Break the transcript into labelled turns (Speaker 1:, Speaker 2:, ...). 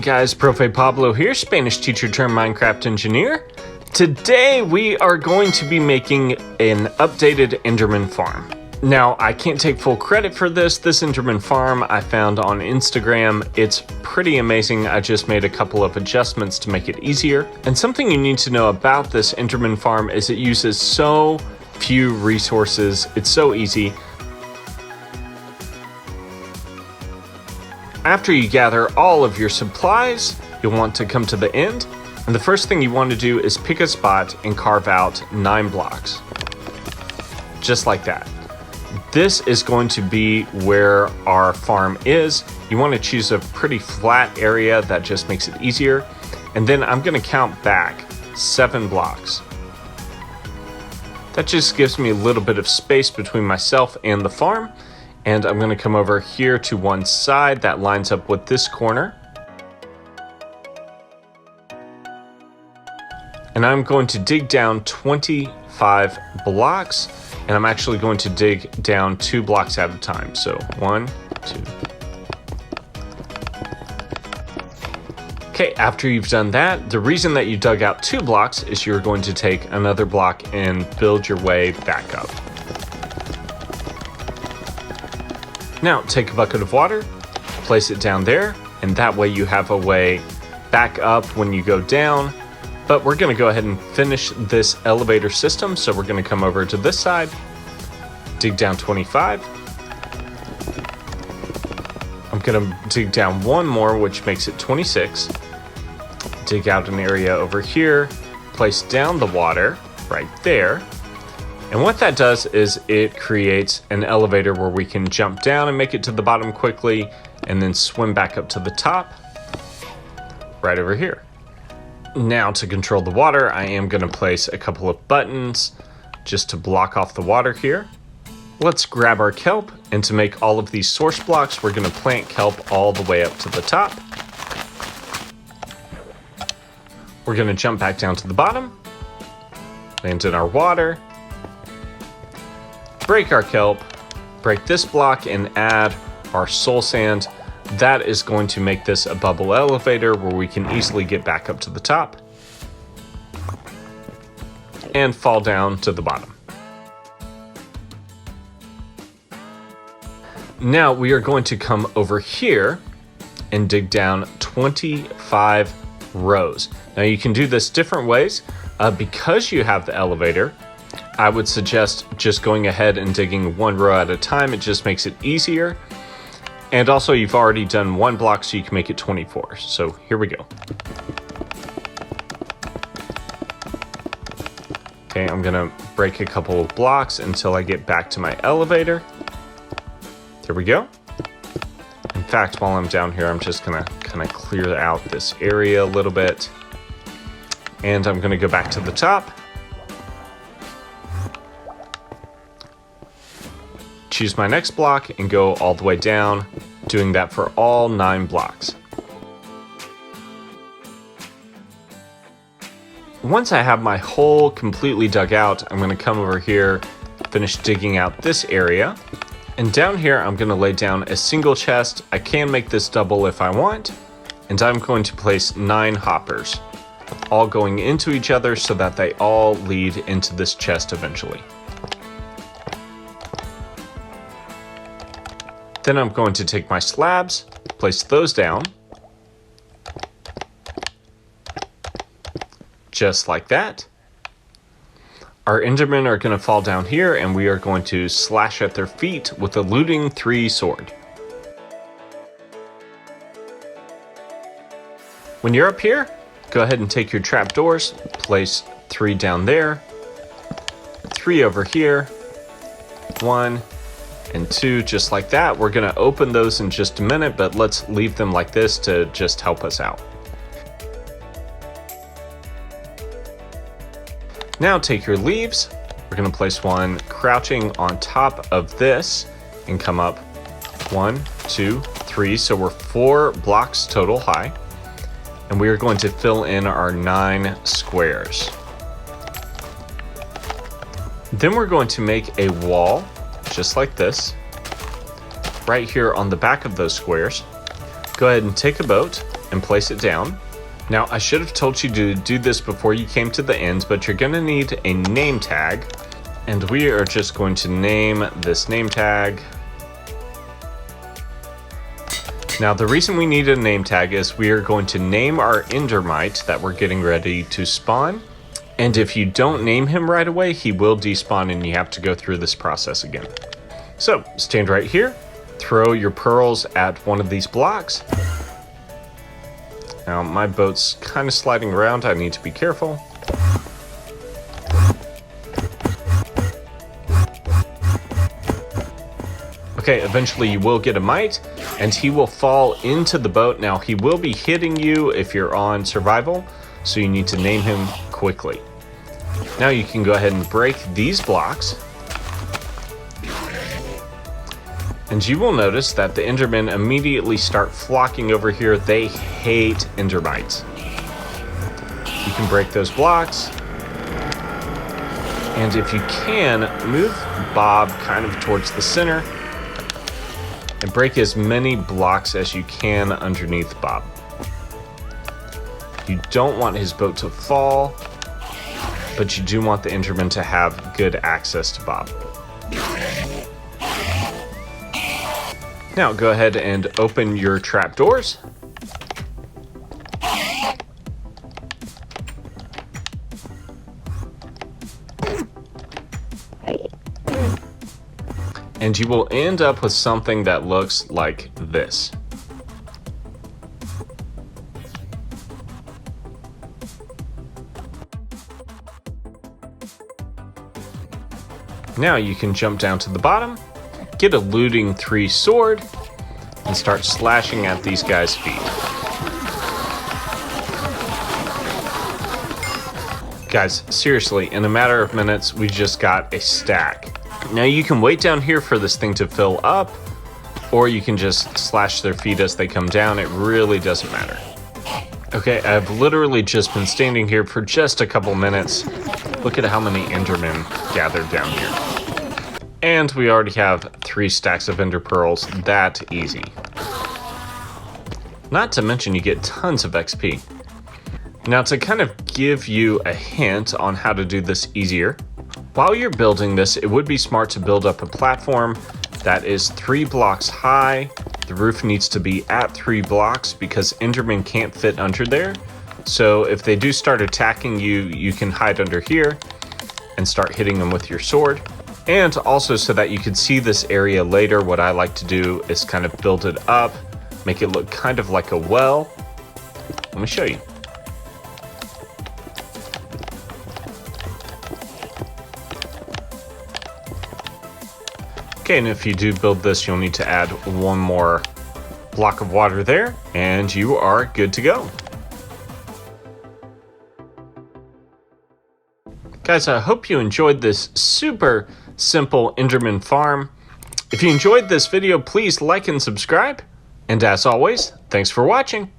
Speaker 1: guys, Profe Pablo here, Spanish teacher turned Minecraft engineer. Today we are going to be making an updated Enderman farm. Now, I can't take full credit for this. This Enderman farm I found on Instagram. It's pretty amazing. I just made a couple of adjustments to make it easier. And something you need to know about this Enderman farm is it uses so few resources. It's so easy. After you gather all of your supplies, you'll want to come to the end. And the first thing you want to do is pick a spot and carve out 9 blocks. Just like that. This is going to be where our farm is. You want to choose a pretty flat area that just makes it easier. And then I'm going to count back 7 blocks. That just gives me a little bit of space between myself and the farm. And I'm going to come over here to one side that lines up with this corner. And I'm going to dig down 25 blocks. And I'm actually going to dig down 2 blocks at a time. So 1, 2. Okay, after you've done that, the reason that you dug out 2 blocks is you're going to take another block and build your way back up. Now take a bucket of water, place it down there, and that way you have a way back up when you go down. But we're gonna go ahead and finish this elevator system. So we're gonna come over to this side, dig down 25. I'm gonna dig down 1 more, which makes it 26. Dig out an area over here, place down the water right there. And what that does is it creates an elevator where we can jump down and make it to the bottom quickly and then swim back up to the top right over here. Now to control the water, I am going to place a couple of buttons just to block off the water here. Let's grab our kelp, and to make all of these source blocks, we're going to plant kelp all the way up to the top. We're going to jump back down to the bottom, land in our water, break our kelp, break this block, and add our soul sand. That is going to make this a bubble elevator where we can easily get back up to the top and fall down to the bottom. Now we are going to come over here and dig down 25 rows. Now you can do this different ways. Because you have the elevator, I would suggest just going ahead and digging 1 row at a time. It just makes it easier. And also you've already done 1 block, so you can make it 24. So here we go. Okay, I'm gonna break a couple of blocks until I get back to my elevator. There we go. In fact, while I'm down here, I'm just gonna kind of clear out this area a little bit. And I'm gonna go back to the top. Choose my next block and go all the way down, doing that for all 9 blocks. Once I have my hole completely dug out, I'm going to come over here, finish digging out this area. And down here, I'm going to lay down a single chest. I can make this double if I want. And I'm going to place 9 hoppers, all going into each other so that they all lead into this chest eventually. Then I'm going to take my slabs, place those down, just like that. Our Endermen are going to fall down here, and we are going to slash at their feet with a looting 3 sword. When you're up here, go ahead and take your trapdoors, place 3 down there, 3 over here, 1, and 2, just like that. We're gonna open those in just a minute, but let's leave them like this to just help us out. Now take your leaves. We're gonna place 1 crouching on top of this and come up 1, 2, 3. So we're 4 blocks total high. And we are going to fill in our 9 squares. Then we're going to make a wall just like this, right here on the back of those squares. Go ahead and take a boat, and place it down. Now, I should have told you to do this before you came to the end, but you're going to need a name tag. And we are just going to name this name tag. Now, the reason we need a name tag is we are going to name our Endermite that we're getting ready to spawn. And if you don't name him right away, he will despawn and you have to go through this process again. So, stand right here, throw your pearls at one of these blocks. Now, my boat's kind of sliding around, I need to be careful. Okay, eventually you will get a mite, and he will fall into the boat. Now, he will be hitting you if you're on survival, so you need to name him quickly. Now you can go ahead and break these blocks. And you will notice that the Endermen immediately start flocking over here. They hate Endermites. You can break those blocks. And if you can, move Bob kind of towards the center and break as many blocks as you can underneath Bob. You don't want his boat to fall, but you do want the Enderman to have good access to Bob. Now go ahead and open your trapdoors. And you will end up with something that looks like this. Now you can jump down to the bottom, get a looting 3 sword, and start slashing at these guys' feet. Guys, seriously, in a matter of minutes, we just got a stack. Now you can wait down here for this thing to fill up, or you can just slash their feet as they come down. It really doesn't matter. Okay, I've literally just been standing here for just a couple minutes. Look at how many Endermen gathered down here. And we already have 3 stacks of Ender Pearls, that easy. Not to mention you get tons of XP. Now to kind of give you a hint on how to do this easier, while you're building this, it would be smart to build up a platform that is 3 blocks high. The roof needs to be at 3 blocks because Endermen can't fit under there. So if they do start attacking you, you can hide under here and start hitting them with your sword. And also so that you can see this area later, what I like to do is kind of build it up, make it look kind of like a well. Let me show you. Okay, and if you do build this, you'll need to add 1 more block of water there, and you are good to go. Guys, I hope you enjoyed this super simple Enderman farm. If you enjoyed this video, please like and subscribe. And as always, thanks for watching.